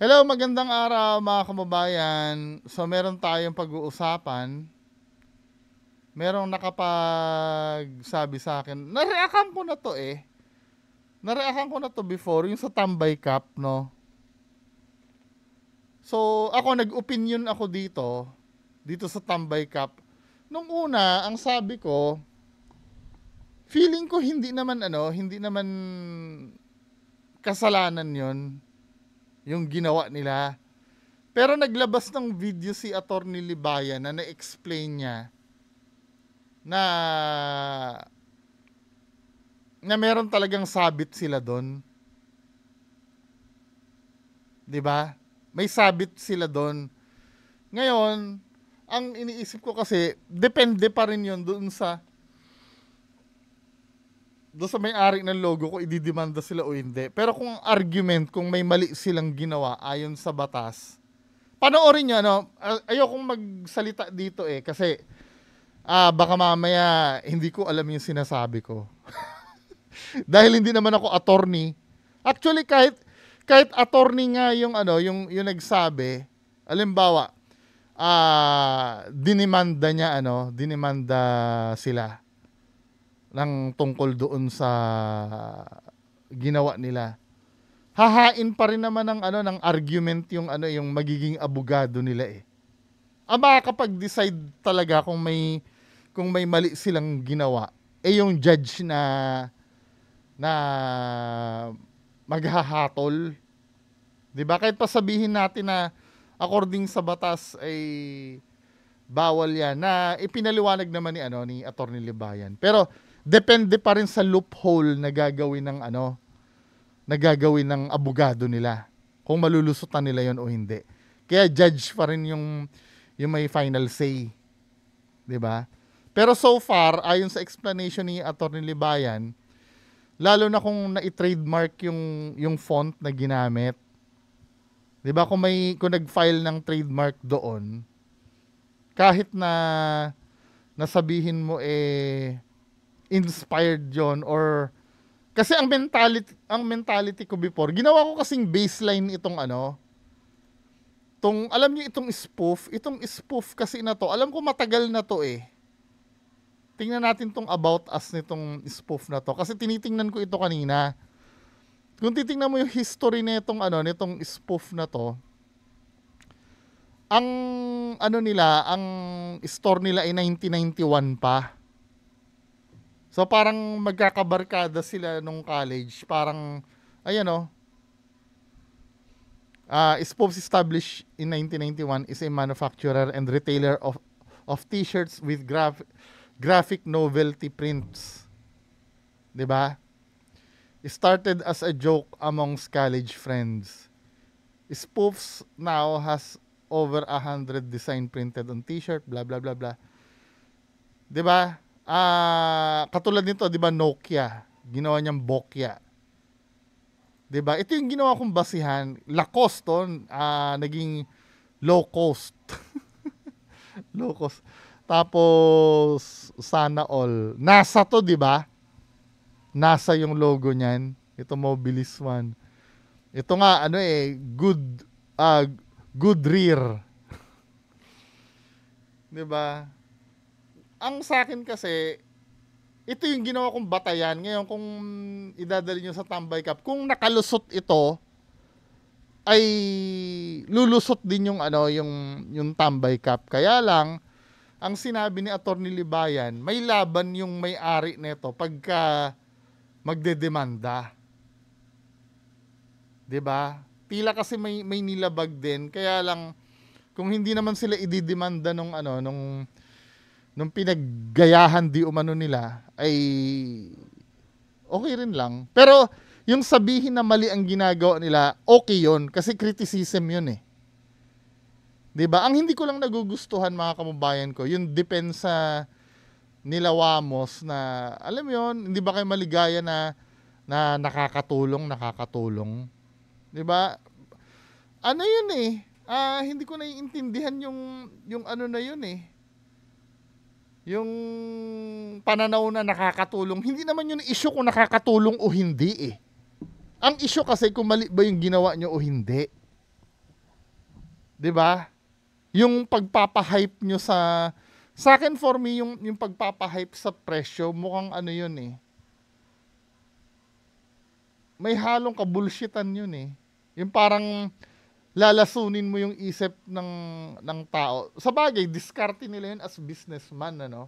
Hello, magandang araw mga kababayan. So meron tayong pag-uusapan. Merong nakapagsabi sa akin. Nareakan ko na to eh. Nareakan ko na to before, yung sa Tambay Cup, no? So ako, nag-opinion ako dito sa Tambay Cup. Nung una, ang sabi ko, feeling ko hindi naman kasalanan yon yung ginawa nila. Pero naglabas ng video si Attorney Libayan na na-explain niya na meron talagang sabit sila doon. 'Di ba? May sabit sila doon. Ngayon, ang iniisip ko kasi depende pa rin 'yon doon sa may-ari ng logo ko, ididemanda sila o hindi. Pero kung argument, kung may mali silang ginawa ayon sa batas, panoorin nyo, ano, ayokong magsalita dito kasi baka mamaya hindi ko alam yung sinasabi ko. Dahil hindi naman ako attorney. Actually, kahit attorney nga yung nagsabi, halimbawa, dinimanda sila ng tungkol doon sa ginawa nila. Hahain pa rin naman ng argument yung magiging abogado nila eh. Makakapag-decide talaga kung may mali silang ginawa yung judge na maghahatol. 'Di ba? Kahit pa sabihin natin na according sa batas ay bawal 'yan, na ipinaliwanag naman ni Attorney Libayan. Pero depende pa rin sa loophole na gagawin ng abogado nila, kung malulusutan nila 'yon o hindi. Kaya judge pa rin yung may final say, 'di ba? Pero so far, ayon sa explanation ni Attorney Libayan, lalo na kung na-trademark yung font na ginamit, 'di ba? Kung nag-file ng trademark doon, kahit na nasabihin mo inspired 'yon, or kasi ang mentality ko before, ginawa ko kasing baseline alam niyo itong spoof kasi na to, alam ko matagal na to eh. Tingnan natin tong about us nitong spoof na to, kasi tinitingnan ko ito kanina. Kung titingnan mo yung history nitong spoof na to, ang ang store nila ay 1991 pa. So parang magkakabarkada sila nung college, parang Spoofs established in 1991 is a manufacturer and retailer of t-shirts with graphic novelty prints. 'Di ba? Started as a joke amongst college friends. Spoofs now has over 100 design printed on t-shirt, blah blah blah blah. 'Di ba? Katulad nito, 'di ba, Nokia, ginawa niyang Bokya. 'Di ba? Ito yung ginawa kong basihan. Lacoste naging low cost. Low cost. Tapos sana all. NASA to, 'di ba? NASA yung logo niyan. Ito Mobilis one. Ito nga good rear. 'Di ba? Ang sa akin kasi, ito yung ginawa kong batayan. Ngayon, kung idadali nyo sa Tambay Cup, kung nakalusot ito, ay lulusot din yung Tambay Cup. Kaya lang, ang sinabi ni Attorney Libayan, may laban yung may-ari nito pagka magdedemanda. 'Di ba? Tila kasi may nilabag din. Kaya lang, kung hindi naman sila ididemanda nung pinaggayahan di umano nila, ay okay rin lang. Pero yung sabihin na mali ang ginagawa nila, okay yun, kasi criticism yun eh. 'Di ba? Ang hindi ko lang nagugustuhan, mga kababayan ko, yung depensa nila Wamos, na alam mo yun, hindi ba kayo maligaya na nakakatulong. 'Di ba? Ano yun eh? Hindi ko naiintindihan yung na yun eh. Yung pananaw na nakakatulong. Hindi naman yun issue kung nakakatulong o hindi eh. Ang issue kasi kung mali ba yung ginawa nyo o hindi. 'Di ba? Yung pagpapa-hype nyo sa akin, for me, yung pagpapa-hype sa presyo, mukhang ano yun eh. May halong kabulshitan yun eh. Yung parang lalasunin mo yung isip ng tao. Sa bagay, diskarte nila yun as businessman, ano?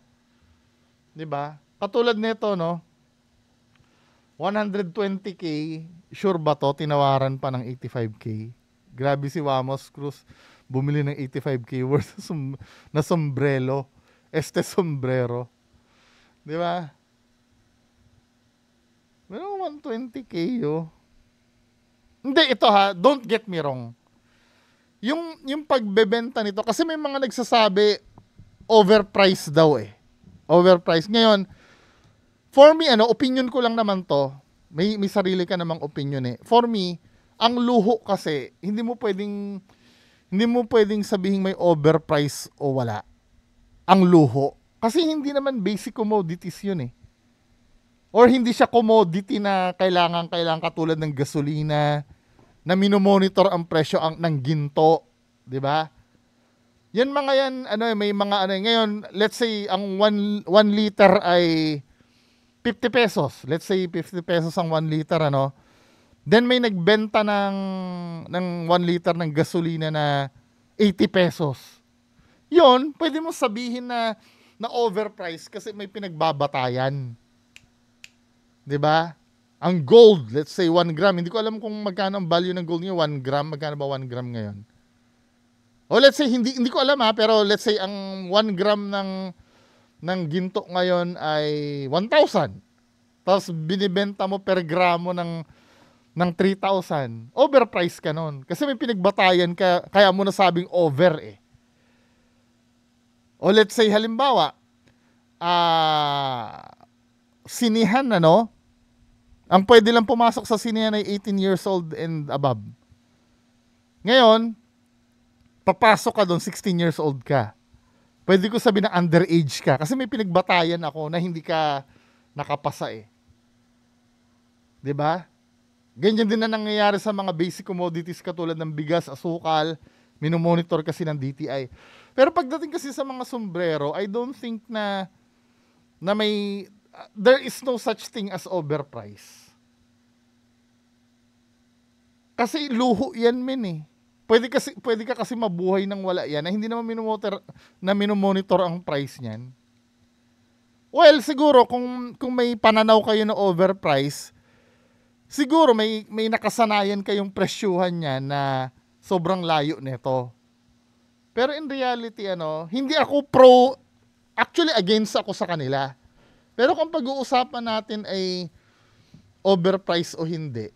'Di ba? Katulad nito, no? 120k, sure ba to? Tinawaran pa ng 85k. Grabe si Wamos Cruz. Bumili ng 85k worth na sombrero. Sombrero. Di ba? Pero 120k, oh. Hindi, ito ha. Don't get me wrong. Yung pagbebenta nito, kasi may mga nagsasabi, overpriced daw eh. Overpriced. Ngayon, for me, opinion ko lang naman to. May sarili ka namang opinion eh. For me, ang luho kasi, hindi mo pwedeng sabihin may overprice o wala. Ang luho. Kasi hindi naman basic commodities yun eh. Or hindi siya commodity na kailangan katulad ng gasolina, na minomonitor ang presyo ng ginto. 'Di ba? Yan mga yan, may mga ngayon, let's say, ang 1 liter ay 50 pesos. Let's say, 50 pesos ang 1 liter, Then may nagbenta ng 1 liter ng gasolina na 80 pesos. Yon, pwede mo sabihin na overpriced kasi may pinagbabatayan. 'Di ba? Ang gold, let's say 1 gram. Hindi ko alam kung magkano ang value ng gold ngayon. 1 gram, magkano ba 1 gram ngayon? O let's say, hindi ko alam ha, pero let's say ang 1 gram ng ginto ngayon ay 1,000. Tapos binibenta mo per gramo ng 3,000. Overpriced ka nun. Kasi may pinagbatayan ka, kaya mo nasabing over eh. O let's say halimbawa, sinihan ang pwede lang pumasok sa sinihan ay 18 years old and above. Ngayon, papasok ka doon, 16 years old ka. Pwede ko sabihin na underage ka kasi may pinagbatayan ako na hindi ka nakapasa eh. 'Di ba? Ganyan din na nangyayari sa mga basic commodities katulad ng bigas, asukal, minomonitor kasi ng DTI. Pero pagdating kasi sa mga sombrero, I don't think na may there is no such thing as overprice. Kasi luho yan, men eh. Pwede ka kasi mabuhay nang wala yan na hindi naman minomonitor ang price niyan. Well, siguro kung may pananaw kayo na overprice, siguro may nakasanayan kayong presyuhan niya na sobrang layo nito. Pero in reality, hindi ako actually against ako sa kanila. Pero kung pag-uusapan natin ay overpriced o hindi,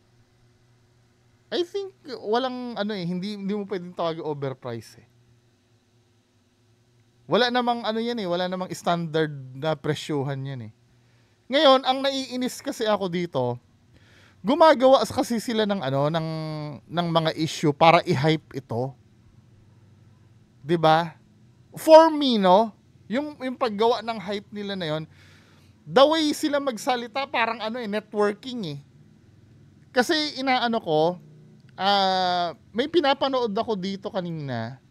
I think walang hindi mo pwedeng tawag overpriced eh. Wala namang wala namang standard na presyuhan yan eh. Ngayon, ang naiinis kasi ako dito, gumagawa kasi sila ng ng mga issue para i-hype ito. 'Di ba? For me, yung paggawa ng hype nila na yon, the way sila magsalita parang networking eh. Kasi may pinapanood ako dito kanina.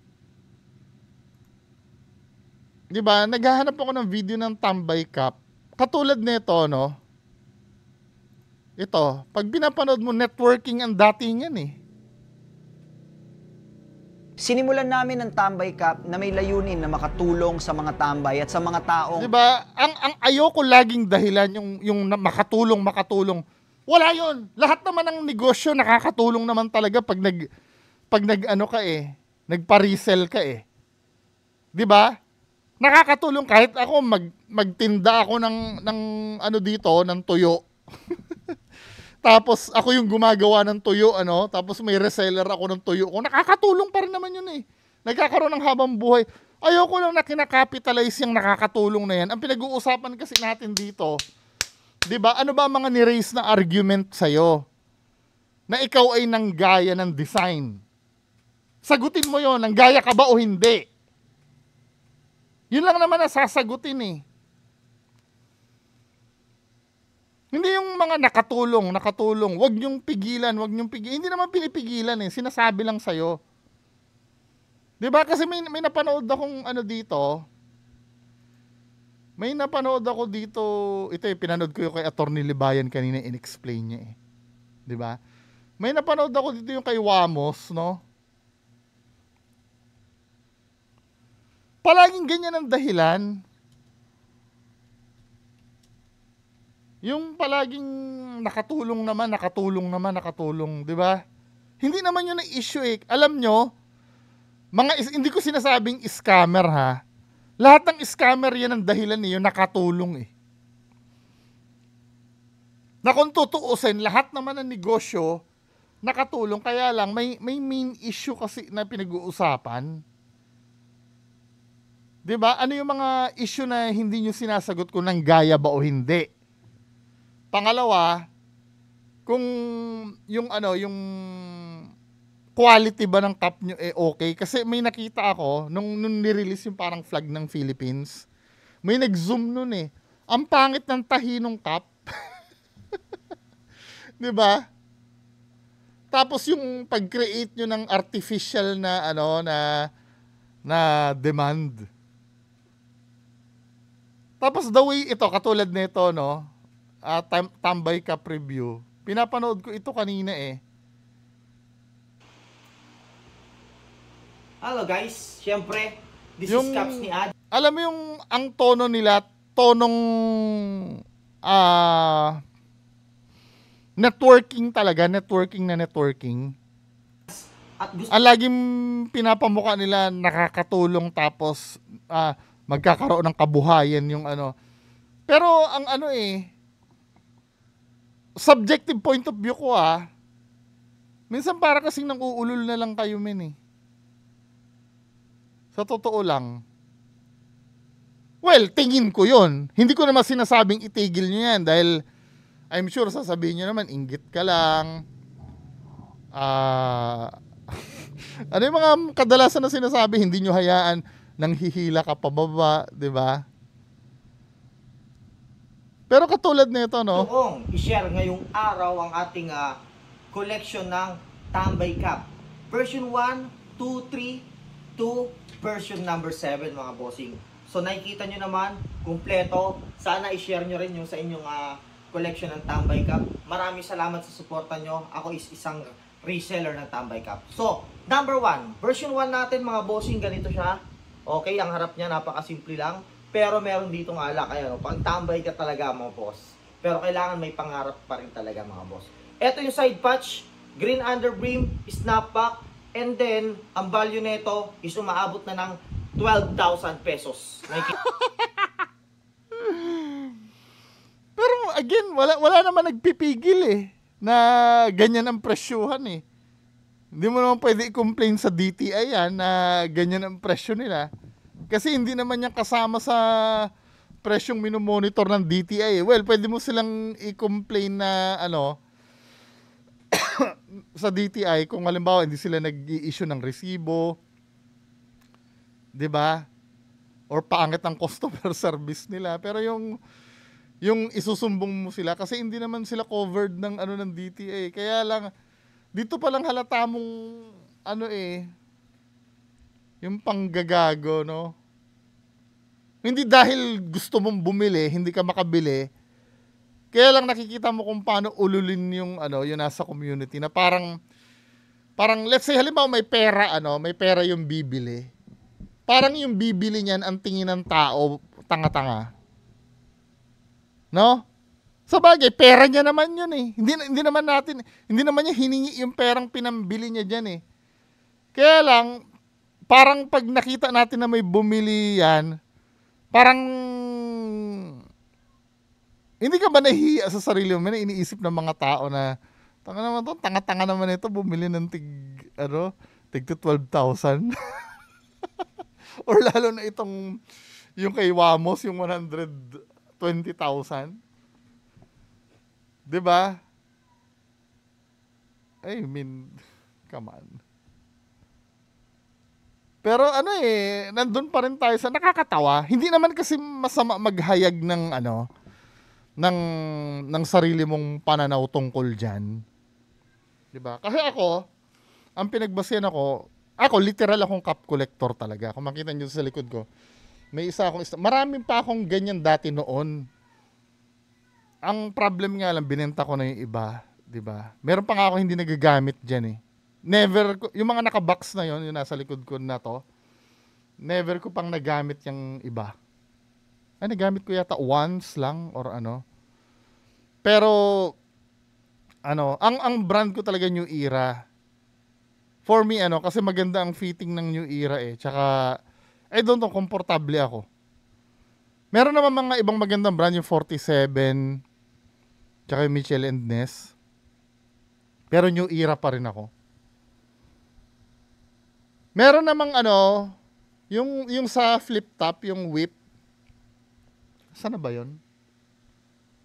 'Di ba? Naghahanap ako ng video ng Tambay Cup. Katulad nito, ito, pag pinapanood mo, networking ang dating yan eh. Sinimulan namin ang Tambay Cup na may layunin na makatulong sa mga tambay at sa mga taong... Diba? Ang ayoko laging dahilan yung makatulong. Wala yon. Lahat naman ng negosyo nakakatulong naman talaga pag ka eh. Nagpa-resell ka eh. Diba? Nakakatulong kahit ako magtinda ako ng dito, ng tuyo. Tapos ako yung gumagawa ng tuyo, tapos may reseller ako ng tuyo ko. Nakakatulong pa rin naman yun eh. Nagkakaroon ng habang buhay. Ayoko lang na kinakapitalize yung nakakatulong na yan. Ang pinag-uusapan kasi natin dito, 'di ba? Ano ba mga ni-raise na argument sa'yo? Na ikaw ay nanggaya ng design. Sagutin mo yon, nanggaya ka ba o hindi? Yun lang naman na sasagutin eh. Hindi yung mga nakatulong. Huwag niyong pigilan. Hindi naman pinipigilan eh. Sinasabi lang sa'yo. 'Di ba? Kasi may napanood akong ano dito. May napanood ako dito. Ito pinanood ko yung kay Attorney Libayan kanina, in-explain niya eh. 'Di ba? May napanood ako dito yung kay Wamos, no? Palaging ganyan ang dahilan. Yung palaging nakatulong, 'di ba? Hindi naman yun ang issue eh. Alam nyo, hindi ko sinasabing scammer ha. Lahat ng scammer yan ang dahilan niyo nakatulong eh. Na kung tutuusin, lahat naman ng negosyo nakatulong, kaya lang may main issue kasi na pinag-uusapan. 'Di ba? Ano yung mga issue na hindi niyo sinasagot kung nang gaya ba o hindi? Pangalawa, kung yung yung quality ba ng cup nyo okay? Kasi may nakita ako nung nirelease yung parang flag ng Philippines. May nag-zoom nun eh. Ang pangit ng tahi ng cup. 'Di ba? Tapos yung pag-create nyo ng artificial na na demand. Tapos the way ito, katulad nito, no? Tambay Cup review. Pinapanood ko ito kanina eh. Hello guys, syempre, this Yung, is Caps ni Ad. alam mo yung ang tono nila, tonong networking talaga, networking. At gusto Ang laging pinapamukha nila nakakatulong, tapos magkakaroon ng kabuhayan yung ano. Pero ang subjective point of view ko minsan para kasing nang uulol na lang kayo men eh. Sa totoo lang. Well, tingin ko yun. Hindi ko naman sinasabing itigil nyo yan dahil I'm sure sasabihin nyo naman, inggit ka lang. Ano yung mga kadalasan na sinasabi, hindi nyo hayaan nang hihila ka pababa, di ba? Pero katulad nito, no? kong i-share ngayong araw ang ating collection ng Tambay Cup. Version 1, 2, 3, to version number 7 mga bossing. So nakikita nyo naman, kumpleto. Sana i-share nyo rin yung sa inyong collection ng Tambay Cup. Maraming salamat sa suporta nyo. Ako is isang reseller ng Tambay Cup. So, number 1, version 1 natin mga bossing, ganito siya. Okay, ang harap niya napakasimple lang. Pero meron dito ng alak, ayan, pang tambay ka talaga mga boss. Pero kailangan may pangarap pa rin talaga mga boss. Ito yung side patch, green underbrim, snapback, and then, ang value nito is umaabot na ng 12,000 pesos. Pero again, wala naman nagpipigil eh na ganyan ang presyuhan eh. Hindi mo naman pwede i-complain sa DTI na ganyan ang presyo nila. Kasi hindi naman yan kasama sa presyong minomonitor ng DTI eh. Well, pwede mo silang i-complain na sa DTI kung halimbawa hindi sila nag-i-issue ng resibo. 'Di ba? Or pangit ang customer service nila. Pero yung isusumbong mo sila kasi hindi naman sila covered ng ng DTI. Kaya lang dito pa lang halata mong yung panggagago, no? Hindi dahil gusto mong bumili, hindi ka makabili. Kaya lang nakikita mo kung paano ululin yung yung nasa community na parang let's say halimbawa may pera yung bibili. Parang yung bibili niyan ang tingin ng tao tanga-tanga. No? Sa bagay, pera niya naman yun eh. Hindi naman niya hiningi yung perang pinambili niya diyan eh. Kaya lang parang pag nakita natin na may bumili yan, parang hindi ka ba nahihiya sa sarili mo na iniisip ng mga tao na tanga-tanga naman ito, bumili ng tig 12,000. Or lalo na itong yung kay Wamos, yung 120,000. 'Di ba? I mean, come on. Pero nandun pa rin tayo sa nakakatawa. Hindi naman kasi masama maghayag ng ng sarili mong pananaw tungkol diyan. 'Di ba? Kasi ako, ang pinagbasehan ako, Ako, literal akong cup collector talaga. Kung makita nyo sa likod ko, may isa akong, maraming pa akong ganyan dati noon. Ang problem nga lang, binenta ko na yung iba, di ba? Meron pa nga ako hindi nagagamit dyan eh. Never, yung mga nakabox na yon, yung nasa likod ko na to, never ko pang nagamit yung iba. Ay, nagamit ko yata once lang or ano. Pero, ang brand ko talaga New Era. For me, kasi maganda ang fitting ng New Era eh. Tsaka, I don't know, komportable ako. Meron naman mga ibang magandang brand, yung 47, tsaka yung Mitchell & Ness. Pero New Era pa rin ako. Meron namang yung sa flip top, yung whip. Saan na ba yun?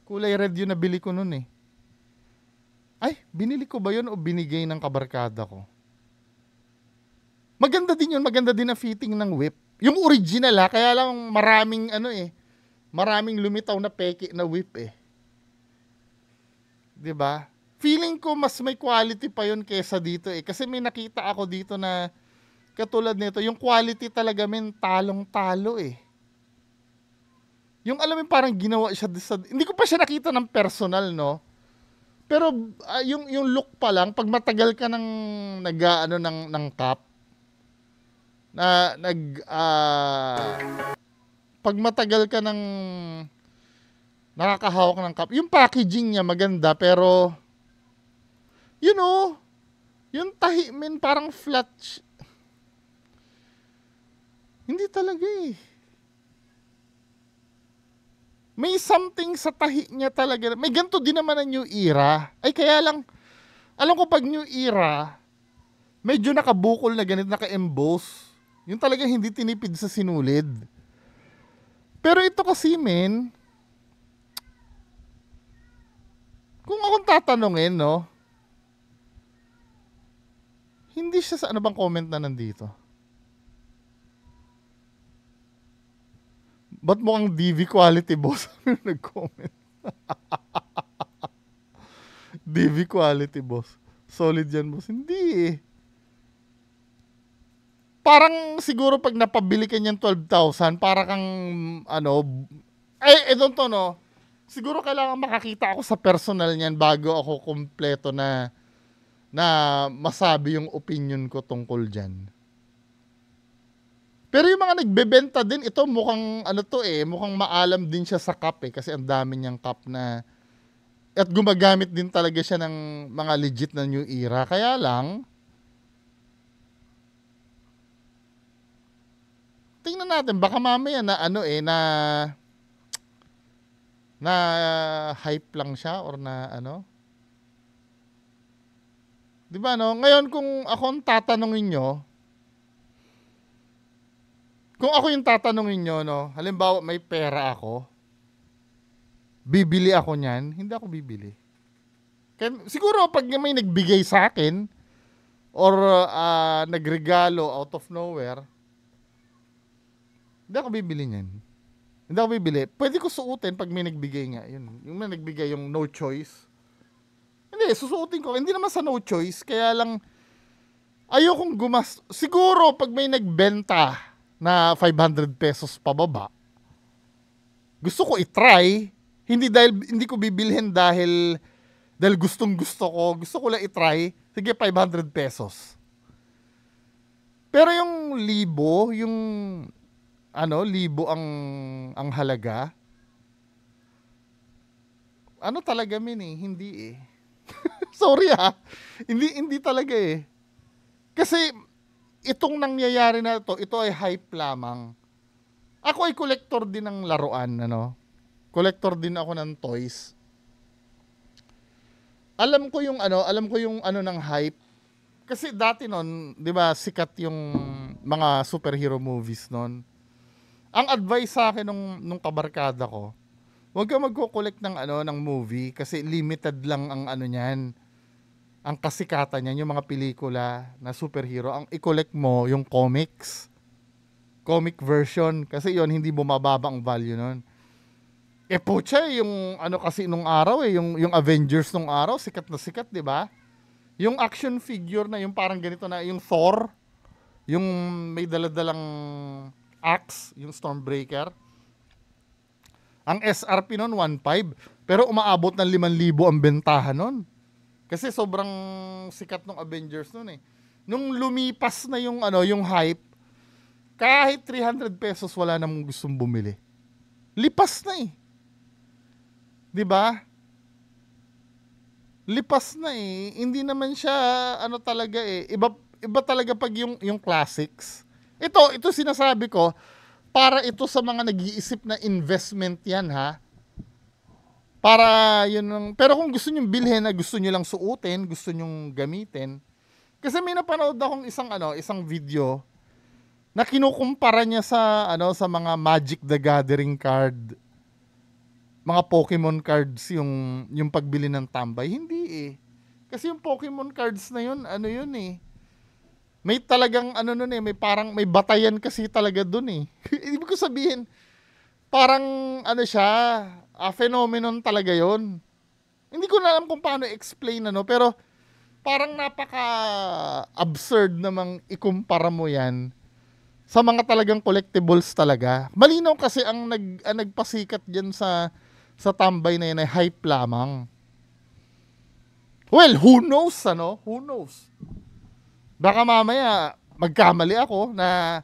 Kulay red yung nabili ko nun eh. Ay, binili ko ba yun o binigay ng kabarkada ko? Maganda din yun, maganda din ang fitting ng whip. Yung original kaya lang maraming maraming lumitaw na peke na whip eh. 'Di ba? Feeling ko mas may quality pa yun kaysa dito eh. Kasi may nakita ako dito na katulad nito, yung quality talaga talong-talo eh. Yung alam mo parang ginawa siya hindi ko pa siya nakita ng personal, no? Pero yung look pa lang pag matagal ka ng ng cup pag matagal ka ng nakakahawak ng cup, yung packaging niya maganda pero yung tahi parang flat hindi talaga eh. May something sa tahi niya talaga. May ganito din naman ang New Era. Ay kaya lang, alam ko pag New Era, medyo nakabukol na ganito, naka-emboss. Yung talaga hindi tinipid sa sinulid. Pero ito kasi, kung akong tatanungin, no, hindi siya sa ano bang comment na nandito? Ba't mukhang DV quality boss? Nag-comment. DV quality boss. Solid yan boss. Hindi eh. Parang siguro pag napabili ka niyan 12,000, para kang I don't know. Siguro kailangan makakita ako sa personal niyan bago ako kumpleto na masabi yung opinion ko tungkol diyan. Pero yung mga nagbebenta din, ito mukhang mukhang maalam din siya sa cup eh kasi ang dami niyang cup na at gumagamit din talaga siya ng mga legit na New Era. Kaya lang tingnan natin baka mamaya na hype lang siya or na 'Di ba Ngayon kung ako tatanungin niyo, kung ako yung tatanungin nyo, halimbawa may pera ako, bibili ako niyan, hindi ako bibili. Kaya, siguro pag may nagbigay sa akin, or nagregalo out of nowhere, hindi ako bibili niyan. Hindi ako bibili. Pwede ko suotin pag may nagbigay nga. Yun. Yung may nagbigay, yung no choice. Hindi, susuotin ko. Hindi naman sa no choice, kaya lang, ayokong siguro pag may nagbenta, na 500 pesos pababa, gusto ko i-try, hindi ko bibilhin dahil gustong gusto ko lang i-try, sige 500 pesos. Pero yung libo ang halaga, talaga hindi eh. Sorry hindi talaga eh. Kasi itong nangyayari na ito ay hype lamang. Ako ay collector din ng laruan, Collector din ako ng toys. Alam ko yung ng hype. Kasi dati 'di ba, sikat yung mga superhero movies noon. Ang advice sa akin nung kabarkada ko, huwag ka magko-collect ng movie kasi limited lang ang niyan. Ang kasikatan niyan, yung mga pelikula na superhero, ang i-collect mo yung comic version kasi yon hindi bumababa ang value nun. Pucha, yung kasi nung araw yung Avengers nung araw, sikat na sikat, 'di ba? Yung action figure na yung parang ganito na yung Thor, Yung may daladalang axe, yung Stormbreaker. Ang SRP nun 1.5, pero umaabot ng 5,000 ang bentahan nun. Kasi sobrang sikat ng Avengers nun eh. Nung lumipas na yung yung hype, kahit 300 pesos wala namang gustong bumili. Lipas na eh. 'Di ba? Lipas na eh. Hindi naman siya talaga eh. Iba talaga pag yung classics. Ito sinasabi ko para ito sa mga nag-iisip na investment 'yan ha. Para pero kung gusto niyo bilhin na gusto niyo lang suotin, gusto niyo gamitin. Kasi may napanood akong isang video na kinukumpara niya sa mga Magic the Gathering card, mga Pokemon cards yung pagbili ng tambay. Hindi eh. Kasi yung Pokemon cards na yun, yun eh. May talagang may parang may batayan kasi talaga dun eh. Ibig ko sabihin, parang siya, phenomenon talaga yon. Hindi ko na alam kung paano explain pero parang napaka-absurd namang ikumpara mo yan sa mga talagang collectibles talaga. Malinaw kasi ang nagpasikat diyan sa tambay na yan ay hype lamang. Well, who knows Who knows? Baka mamaya magkamali ako na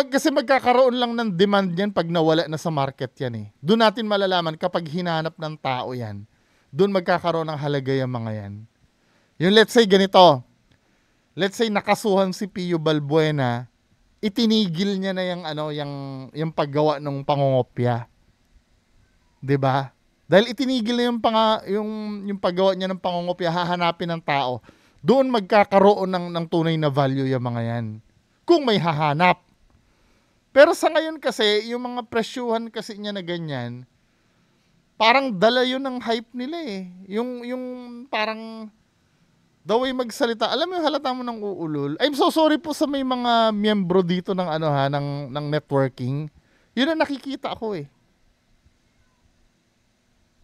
kasi magkakaroon lang ng demand yan pag nawala na sa market yan eh. Doon natin malalaman kapag hinanap ng tao yan. Doon magkakaroon ng halaga yung mga yan. Yung let's say ganito, let's say nakasuhan si Pio Balbuena, itinigil niya na yung paggawa ng pangongopya. 'Di ba? Dahil itinigil na yung paggawa niya ng pangongopya, hahanapin ng tao. Doon magkakaroon ng tunay na value yung mga yan. Kung may hahanap. Pero sa ngayon kasi, yung mga presyuhan kasi niya na ganyan, parang dala yun ng hype nila eh. Yung parang the way magsalita, alam mo yung halata mo ng uulol. I'm so sorry po sa may mga miyembro dito ng ng networking. Yun ang nakikita ko eh.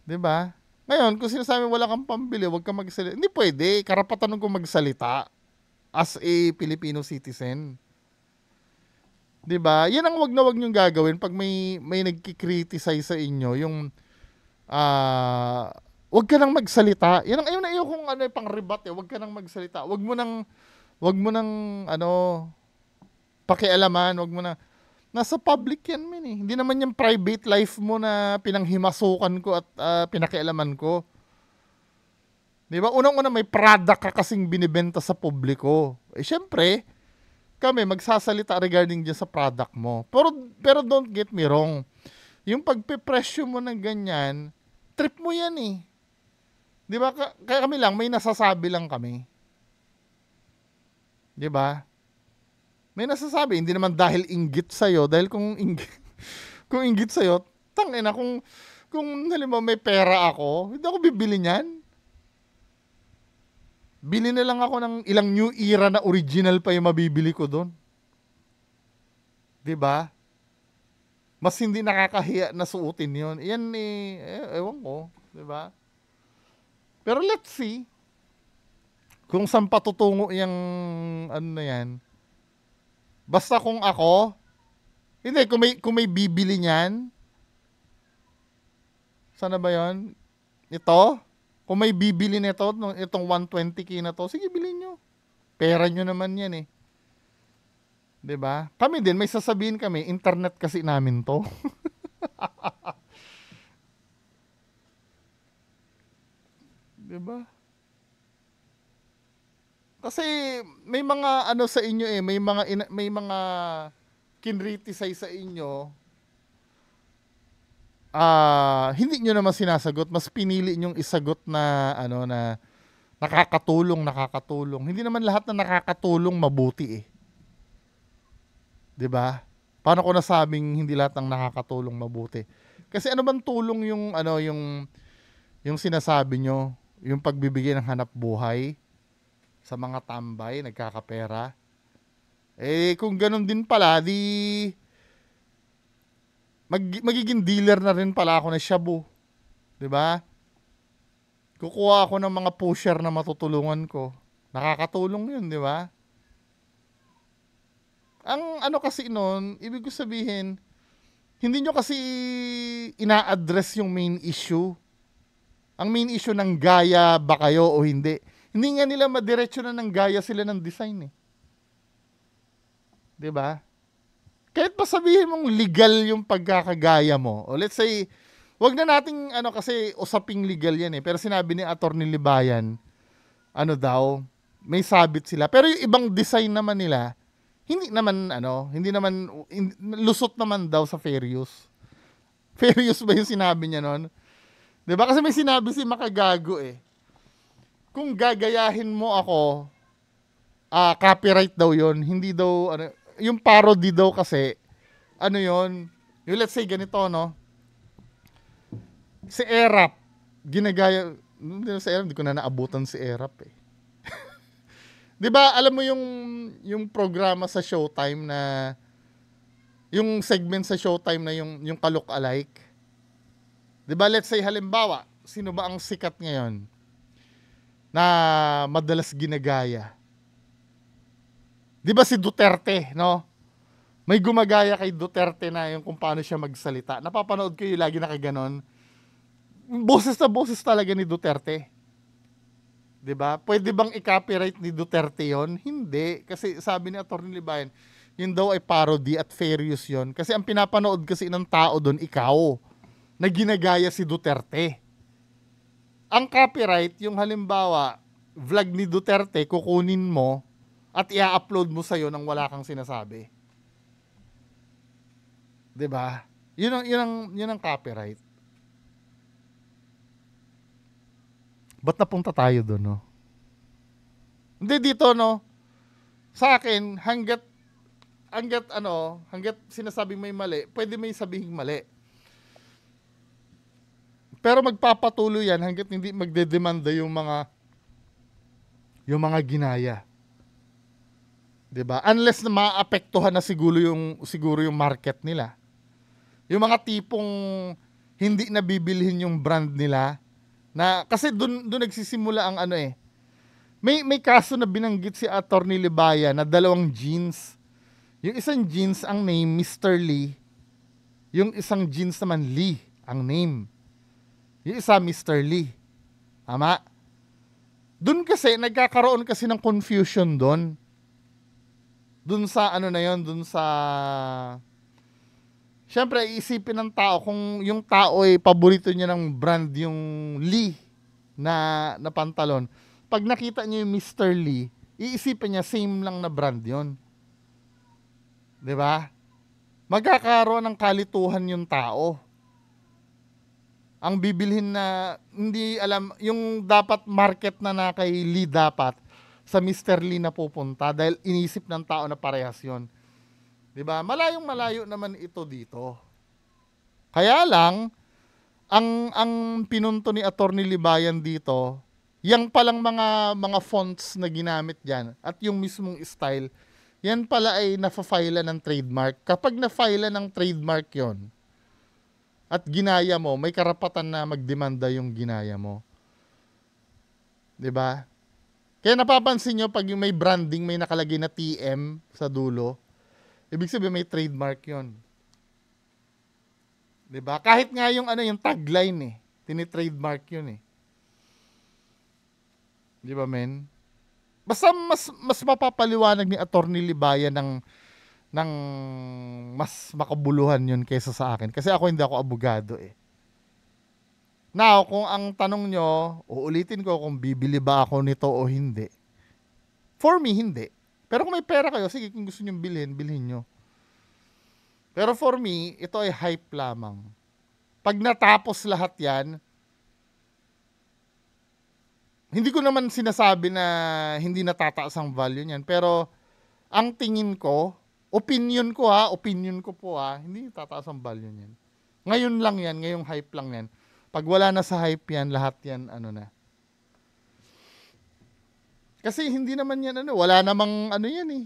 'Di ba? Ngayon, kung sinasabi wala kang pambili, wag kang magsalita. Hindi pwede, karapatan ko magsalita as a Filipino citizen. 'Di ba? Yan ang wag na wag niyong gagawin pag may nagki-criticize sa inyo, yung wag ka nang magsalita. Yan ang ayokong pang-rebut eh. Wag ka nang magsalita. Wag mo nang pakialaman, wag mo na nasa public yan eh. Hindi naman yung private life mo na pinanghimasukan ko at pinakialaman ko. 'Di ba? Unang-una may product ka kasing binibenta sa publiko. Eh syempre, kami magsasalita regarding dyan sa product mo. Pero don't get me wrong. Yung pagpepresyo mo ng ganyan, trip mo yan eh. 'Di ba? Kaya kami lang, may nasasabi lang kami. 'Di ba? May nasasabi, hindi naman dahil inggit sa'yo, dahil kung inggit sa'yo, tangina, kung halimbawa may pera ako, hindi ako bibili niyan. Bili na lang ako ng ilang new era na original pa yung mabibili ko doon. 'Di ba? Mas hindi nakakahiya na suotin 'yon. Yan ewan ko, 'di ba? Pero let's see kung saan patutungo yung na yan. Basta kung ako, hindi, kung may bibili niyan, sana ba yon? Ito, kung may bibili nito, itong 120k na to, sige, bilhin nyo. Pera nyo naman yan eh. 'Di ba? Kami din, may sasabihin kami, internet kasi namin to. Di ba? Kasi may mga sa inyo eh, may mga kinriticize sa inyo. Hindi nyo naman sinasagot, mas pinili nyong isagot na na nakakatulong. Hindi naman lahat na nakakatulong mabuti eh. 'Di ba? Paano ko nasabing hindi lahat ng nakakatulong mabuti? Kasi ano bang tulong yung sinasabi nyo, yung pagbibigay ng hanap buhay sa mga tambay, nagkakapera. Eh, kung ganun din pala, di magiging dealer na rin pala ako ng shabu. 'Di ba? Kukuha ako ng mga pusher na matutulungan ko. Nakakatulong 'yun, 'di ba? Ang ano kasi noon, ibig ko sabihin, hindi nyo kasi ina-address yung main issue. Ang main issue ng gaya ba kayo o hindi. Hindi nga nila madiretso na ng gaya sila ng design eh. 'Di ba? Kahit pa sabihin mong legal yung pagkakagaya mo. O let's say, wag na nating ano kasi usaping legal yan eh. Pero sinabi ni Attorney Libayan, ano daw, may sabit sila. Pero yung ibang design naman nila, hindi naman lusot naman daw sa fair use. Fair use ba yung sinabi niya noon? 'Di ba? Kasi may sinabi si Makagago eh. Kung gagayahin mo ako, copyright daw 'yon, hindi daw ano, yung parody daw kasi ano 'yon? Yung let's say ganito no. Si Erap ginagaya sa Erap, hindi ko na naabutan si Erap eh. 'Di ba, alam mo yung programa sa Showtime na yung segment sa Showtime na yung ka-look-alike? 'Di ba, let's say halimbawa, sino ba ang sikat ngayon na madalas ginagaya? 'Di ba si Duterte, no? May gumagaya kay Duterte na yung kung paano siya magsalita. Napapanood ko yung lagi nakaganon. Boses na boses talaga ni Duterte. 'Di ba? Pwede bang i-copyright ni Duterte 'yon? Hindi, kasi sabi ni Atty. Libayan, yun daw ay parody at fair use 'yon. Kasi ang pinapanood kasi ng tao doon, ikaw, na ginagaya si Duterte. Ang copyright, yung halimbawa, vlog ni Duterte, kukunin mo at i-upload mo sa'yo nang wala kang sinasabi. 'Di ba? Yun ang copyright. Ba't napunta tayo doon, no? Hindi dito, no? Sa akin, hanggat sinasabing may mali, pwede may sabihing mali. Pero magpapatuloy yan hanggat hindi magdedemanda yung mga ginaya. 'Di ba? Unless na maapektuhan na siguro yung market nila. Yung mga tipong hindi na bibilhin yung brand nila, na kasi doon nagsisimula ang ano eh. May kaso na binanggit si Atty. Libayan na 2 jeans. Yung isang jeans ang name Mr. Lee. Yung isang jeans naman Lee ang name. Yung isa Mr. Lee. Tama? Doon kasi nagkakaroon kasi ng confusion doon. Doon sa ano na yon, doon sa siyempre, iisipin ng tao kung yung tao ay paborito niya ng brand yung Lee na pantalon. Pag nakita niya yung Mr. Lee, iisipin niya same lang na brand yon. 'Di ba? Magkakaroon ng kalituhan yung tao. Ang bibilhin na hindi alam, yung dapat market na kay Lee dapat sa Mr. Lee na pupunta dahil inisip ng tao na parehas yon. 'Di ba? Malayong-malayo naman ito dito. Kaya lang ang pinunto ni Atty. Libayan dito, yang palang mga fonts na ginamit diyan at yung mismong style, yan pala ay nafa-file ng trademark. Kapag na-file ng trademark 'yon at ginaya mo, may karapatan na magdemanda yung ginaya mo. 'Di ba? Kaya napapansin nyo pag yung may branding, may nakalagay na TM sa dulo, ibig sabihin may trademark 'yon. 'Di ba? Kahit nga yung yung tagline tini-trademark 'yun eh. 'Di ba, men? Basta mas mapapaliwanag ni Atty. Libayan ng mas makabuluhan 'yun kaysa sa akin kasi ako hindi ako abogado eh. Now, kung ang tanong nyo, uulitin ko kung bibili ba ako nito o hindi. For me, hindi. Pero kung may pera kayo, sige, kung gusto nyo bilhin nyo. Pero for me, ito ay hype lamang. Pag natapos lahat yan, hindi ko naman sinasabi na hindi natataas ang value niyan. Pero, ang tingin ko, opinion ko po hindi tataas ang value niyan. Ngayon lang yan, ngayong hype lang yan. Pag wala na sa hype yan, lahat yan, na. Kasi hindi naman yan, wala namang yan eh.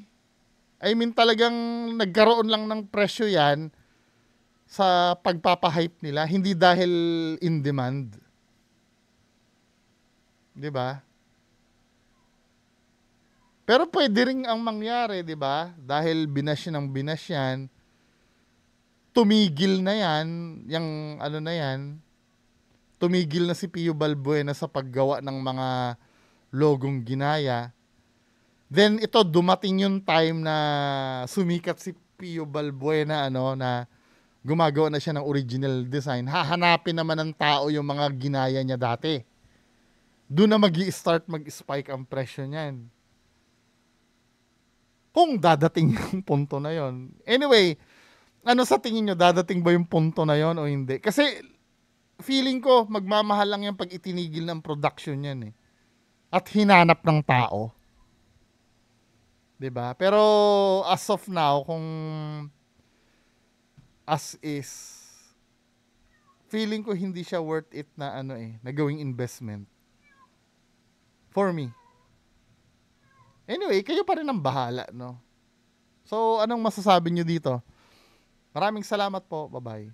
I mean, talagang nagkaroon lang ng presyo yan sa pagpapahype nila, hindi dahil in demand. 'Di ba? Pero pwede ring ang mangyari, di ba? Dahil binash ng binash yan, tumigil na yan, yung ano na yan, tumigil na si Pio Balbuena sa paggawa ng mga logong ginaya. Then ito dumating yung time na sumikat si Pio Balbuena na gumagawa na siya ng original design. Hahanapin naman ng tao yung mga ginaya niya dati. Doon na magi-start mag-spike ang presyo niyan. Kung dadating yung punto na yon. Anyway, ano sa tingin nyo, dadating ba yung punto na yon o hindi? Kasi feeling ko magmamahal lang yan pag itinigil ng production yan at hinanap ng tao. 'Di ba? Pero as of now, kung as is, feeling ko hindi siya worth it na na gawing investment. For me. Anyway, kayo pa rin ang bahala, no? So, anong masasabi nyo dito? Maraming salamat po. Bye-bye.